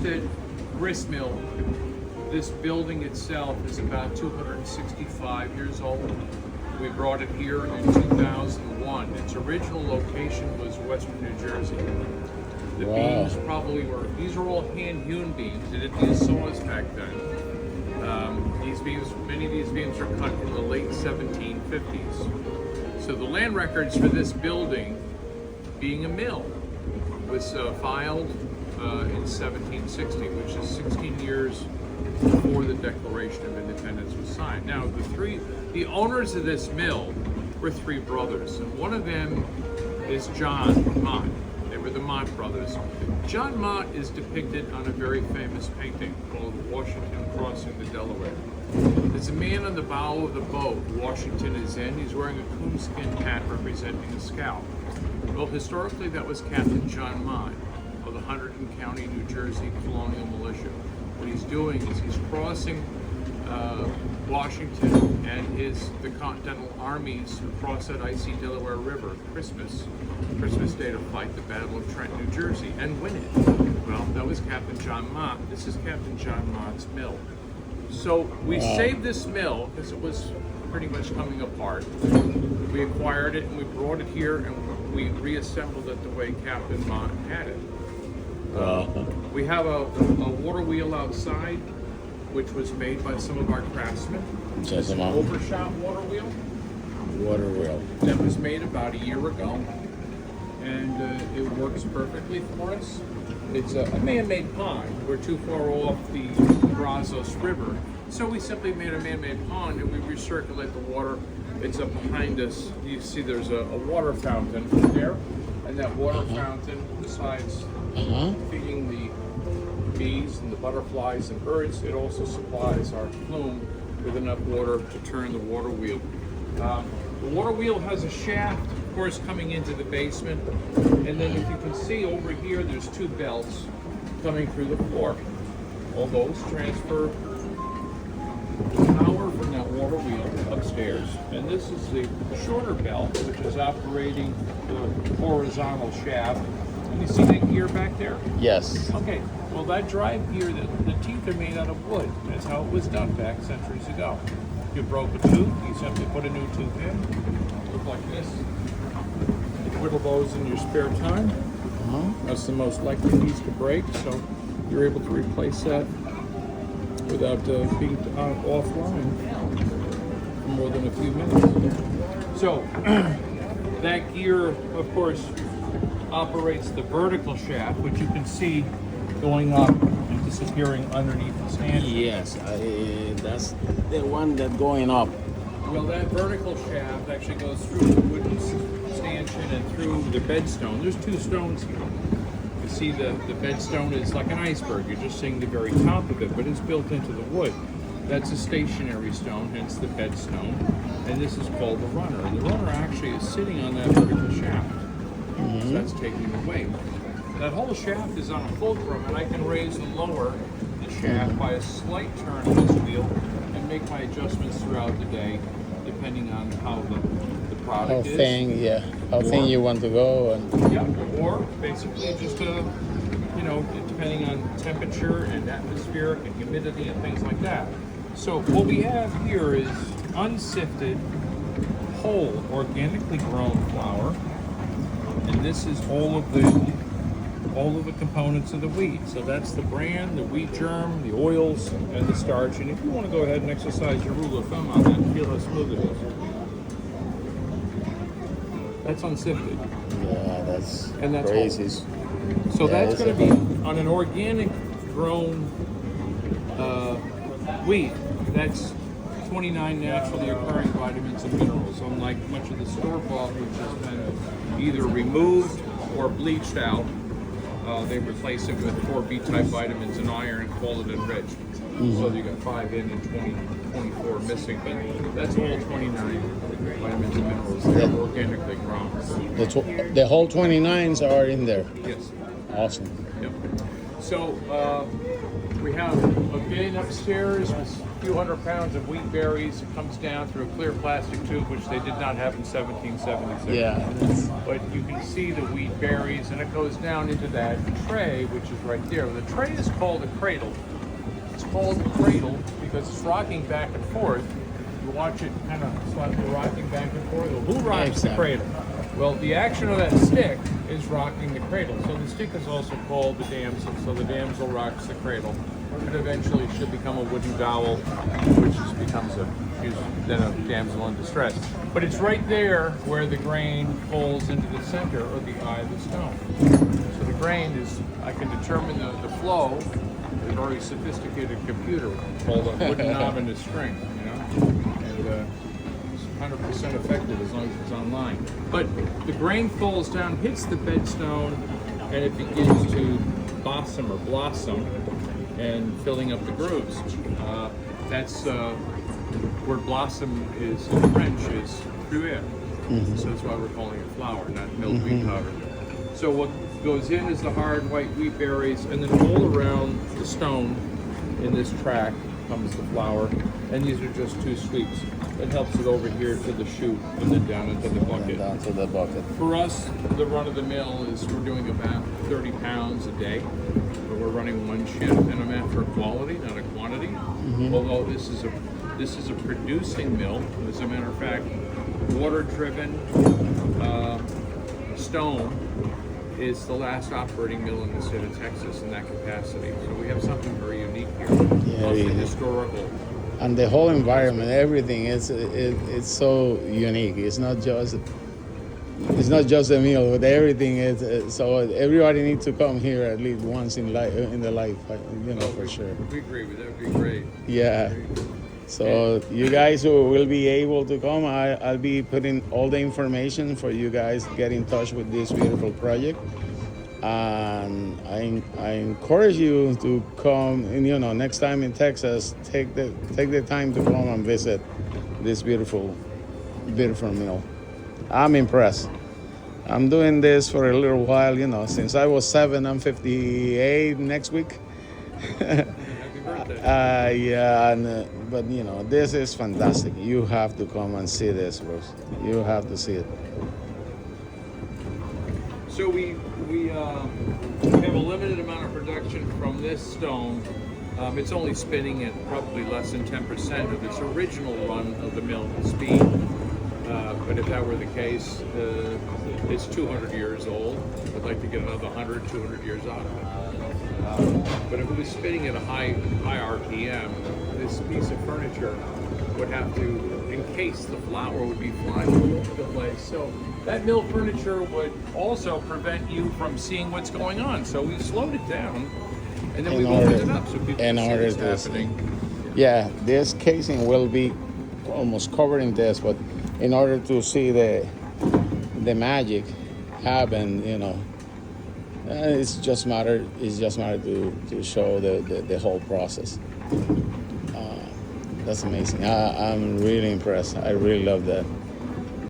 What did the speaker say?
Homestead grist mill, this building itself is about 265 years old. We brought it here in 2001. Its original location was Western New Jersey. The beams probably were, these are all hand-hewn beams. They didn't use saws back then. These beams, many of these beams are cut in the late 1750s. So the land records for this building, being a mill, was filed in 1760, which is 16 years before the Declaration of Independence was signed. Now, the owners of this mill were three brothers, and one of them is John Mott. They were the Mott brothers. John Mott is depicted on a very famous painting called Washington Crossing the Delaware. There's a man on the bow of the boat Washington is in. He's wearing a coonskin hat representing a scalp. Well, historically, that was Captain John Mott of the Hunterdon County, New Jersey Colonial Militia. What he's doing is he's crossing Washington and the Continental armies across that icy Delaware River, Christmas Day, to fight the Battle of Trenton, New Jersey, and win it. Well, that was Captain John Mott. This is Captain John Mott's mill. So we saved this mill because it was pretty much coming apart. We acquired it and we brought it here and we reassembled it the way Captain Mott had it. We have a water wheel outside, which was made by some of our craftsmen. It's an overshot water wheel. That was made about a year ago, and it works perfectly for us. It's a man-made pond. We're too far off the Brazos River, so we simply made a man-made pond and we recirculate the water. It's up behind us. You see there's a water fountain there, and that water fountain, besides feeding the bees and the butterflies and birds, it also supplies our plume with enough water to turn the water wheel. The water wheel has a shaft, of course, coming into the basement, and then if you can see over here, there's two belts coming through the floor. All those transfer power from that water wheel upstairs, and this is the shorter belt, which is operating the horizontal shaft. And you see that gear back there? Yes. Okay, well that drive gear, the teeth are made out of wood. That's how it was done back centuries ago. If you broke a tooth, you simply put a new tooth in. Look like this. You whittle those in your spare time. That's the most likely piece to break, so you're able to replace that without being offline for more than a few minutes. So that gear, of course, operates the vertical shaft, which you can see going up and disappearing underneath the stanchion. Yes, that's the one that's going up. Well, that vertical shaft actually goes through the wooden stanchion and through the bedstone. There's two stones here. You see the bedstone is like an iceberg. You're just seeing the very top of it, but it's built into the wood. That's a stationary stone, hence the bedstone. And this is called the runner. And the runner actually is sitting on that vertical shaft. So that's taking the weight. That whole shaft is on a fulcrum, and I can raise and lower the shaft by a slight turn of this wheel and make my adjustments throughout the day, depending on how the product is. How thin you want to go. And or basically just depending on temperature and atmospheric and humidity and things like that. So what we have here is unsifted, whole, organically grown flour. And this is all of the components of the wheat. So that's the bran, the wheat germ, the oils, and the starch. And if you want to go ahead and exercise your rule of thumb on that and feel how smooth it is. That's unsifted. Yeah, that's crazy. Whole. So that's going to be on an organic grown wheat. That's 29 naturally occurring vitamins and minerals, unlike much of the store-bought, which has been either removed or bleached out. They replace it with 4 B-type vitamins and iron and call it enriched. So you got 5 in and 24 missing, but that's all 29 vitamins and minerals. They're organically grown. The whole 29s are in there. Yes. Awesome. Yep. So We have a bin upstairs with a few hundred pounds of wheat berries. It comes down through a clear plastic tube, which they did not have in 1776. Yeah. But you can see the wheat berries, and it goes down into that tray, which is right there. The tray is called a cradle. It's called a cradle because it's rocking back and forth. You watch it kind of slightly rocking back and forth. Well, who rocks the cradle? Well, the action of that stick is rocking the cradle. So the stick is also called the damsel. So the damsel rocks the cradle. And eventually should become a wooden dowel, which just becomes then a damsel in distress. But it's right there where the grain falls into the center of the eye of the stone. So the grain is, I can determine the flow with a very sophisticated computer called a wooden knob and a string, and it's 100% effective as long as it's online. But the grain falls down, hits the bedstone, and it begins to blossom, and filling up the grooves. That's word blossom is in French is fruit. So that's why we're calling it flour, not milkweed powder. So what goes in is the hard white wheat berries, and then all around the stone in this track comes the flour, and these are just 2 sweeps. It helps it over here to the chute and then down into the bucket. Down to the bucket. For us, the run of the mill is we're doing about 30 pounds a day, but we're running 1 shift, and I'm after quality, not a quantity. Although this is a producing mill. As a matter of fact, water-driven stone is the last operating mill in the state of Texas in that capacity. So we have something very unique here, mostly historical. And the whole environment, everything it's so unique. It's not just a meal, but everything is. So everybody needs to come here at least once in their life, for sure. We agree with that. Would be great. Yeah. So you guys will be able to come. I'll be putting all the information for you guys to get in touch with this beautiful project. And I encourage you to come. And next time in Texas, take the time to come and visit this beautiful mill. I'm impressed. I'm doing this for a little while. Since I was 7, I'm 58 next week. But this is fantastic. You have to come and see this, Bruce. You have to see it. So we have a limited amount of production from this stone. It's only spinning at probably less than 10% of its original run of the mill speed. But if that were the case, it's 200 years old. I'd like to get another 100, 200 years out of it. But if it was spinning at a high RPM, this piece of furniture would have to encase the flour, would be flying all over the place. So that mill furniture would also prevent you from seeing what's going on. So we slowed it down, and then we opened it up so people can see what's happening. Yeah, this casing will be almost covering this, but in order to see the magic happen, it's just matter to show the whole process. That's amazing. I'm really impressed. I really love that.